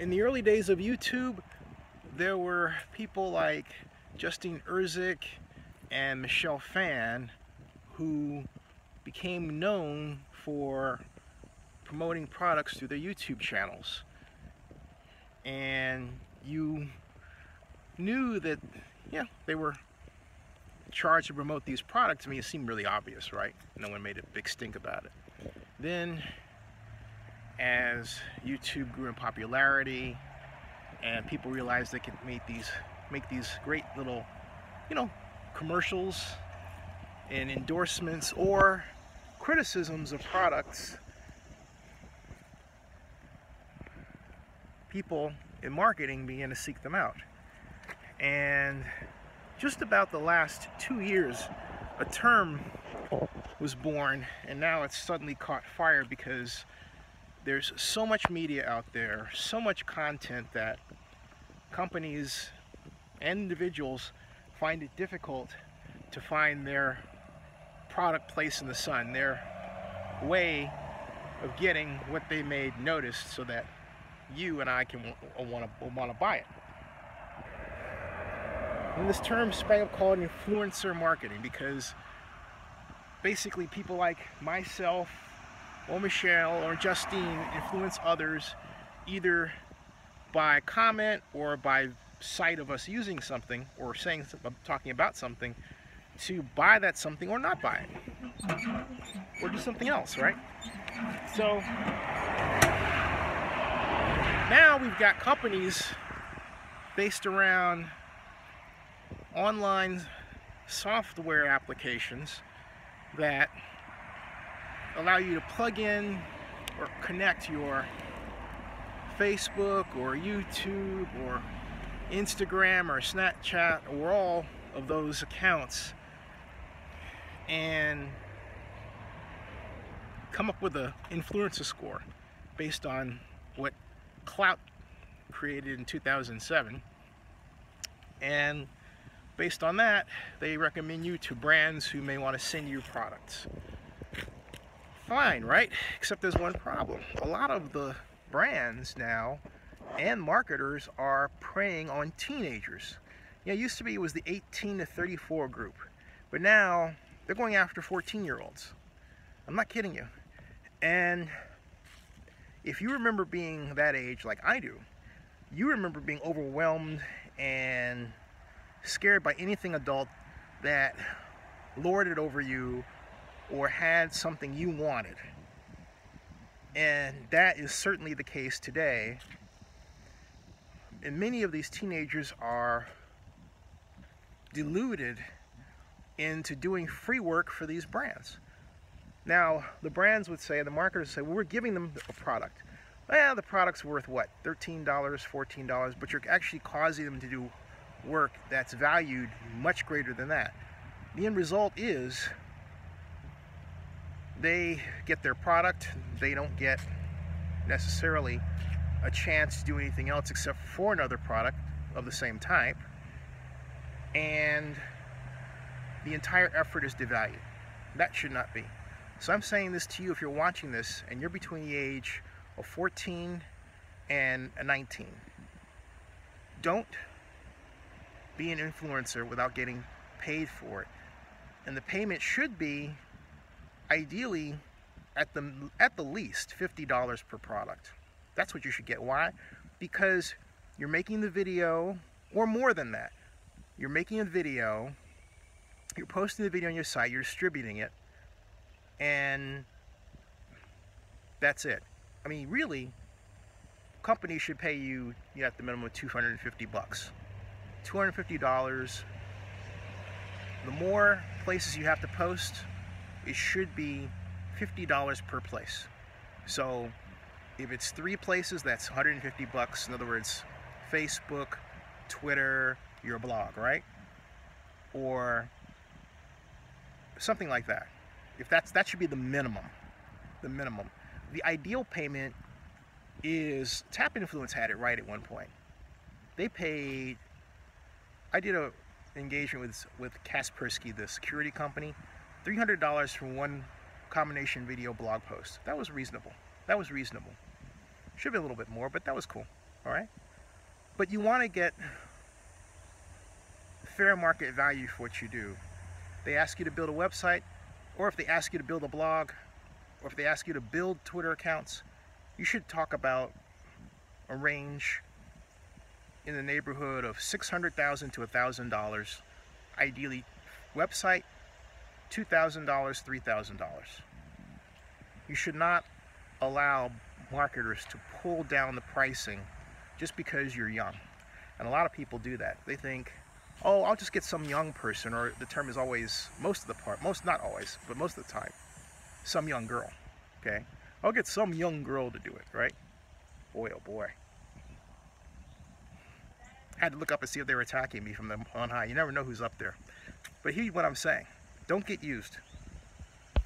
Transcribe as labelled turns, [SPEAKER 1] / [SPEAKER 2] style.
[SPEAKER 1] In the early days of YouTube, there were people like Justine Erzik and Michelle Phan who became known for promoting products through their YouTube channels. And you knew that, yeah, they were charged to promote these products. I mean, it seemed really obvious, right? No one made a big stink about it. Then, as YouTube grew in popularity and people realized they could make these great little, commercials and endorsements or criticisms of products, people in marketing began to seek them out. And just about the last 2 years, a term was born, and now it's suddenly caught fire because there's so much media out there, so much content, that companies and individuals find it difficult to find their product place in the sun, their way of getting what they made noticed so that you and I can want to buy it. And this term sprang up called influencer marketing because basically people like myself or Michelle or Justine influence others either by comment or by sight of us using something or talking about something to buy that something or not buy it or do something else, right? So now we've got companies based around online software applications that allow you to plug in or connect your Facebook or YouTube or Instagram or Snapchat or all of those accounts and come up with an influencer score based on what Klout created in 2007. And based on that, they recommend you to brands who may want to send you products. Fine, right? Except there's one problem. A lot of the brands now and marketers are preying on teenagers. It used to be it was the 18 to 34 group, but now they're going after 14-year-olds. I'm not kidding you. And if you remember being that age like I do, you remember being overwhelmed and scared by anything adult that lorded over you or had something you wanted. And that is certainly the case today. And many of these teenagers are deluded into doing free work for these brands. Now, the brands would say, the marketers say, well, we're giving them a product. Well, the product's worth what? $13, $14, but you're actually causing them to do work that's valued much greater than that. The end result is they get their product, they don't get necessarily a chance to do anything else except for another product of the same type, and the entire effort is devalued. That should not be. So I'm saying this to you, if you're watching this and you're between the age of 14 and 19, don't be an influencer without getting paid for it. And the payment should be ideally at the least $50 per product. That's what you should get. Why? Because you're making the video, or more than that. You're making a video, you're posting the video on your site, you're distributing it, and that's it. I mean, really, companies should pay you at the minimum of $250. $250. The more places you have to post, it should be $50 per place. So if it's 3 places, that's $150. In other words, Facebook, Twitter, your blog, right? Or something like that. If that should be the minimum. The minimum. The ideal payment is, Tap Influence had it right at one point. They paid, I did a engagement with Kaspersky, the security company, $300 for one combination video blog post. That was reasonable. That was reasonable. Should be a little bit more, but that was cool. all right? But you want to get fair market value for what you do. They ask you to build a website, or if they ask you to build a blog, or if they ask you to build Twitter accounts, you should talk about a range in the neighborhood of $600,000 to $1,000. Ideally, website, $2,000, $3,000. You should not allow marketers to pull down the pricing just because you're young. And a lot of people do that. They think, oh, I'll just get some young person, or the term is always, not always, but most of the time, some young girl, okay? I'll get some young girl to do it, right? Boy, oh boy. I had to look up and see if they were attacking me from them on high. You never know who's up there. But here's what I'm saying. Don't get used.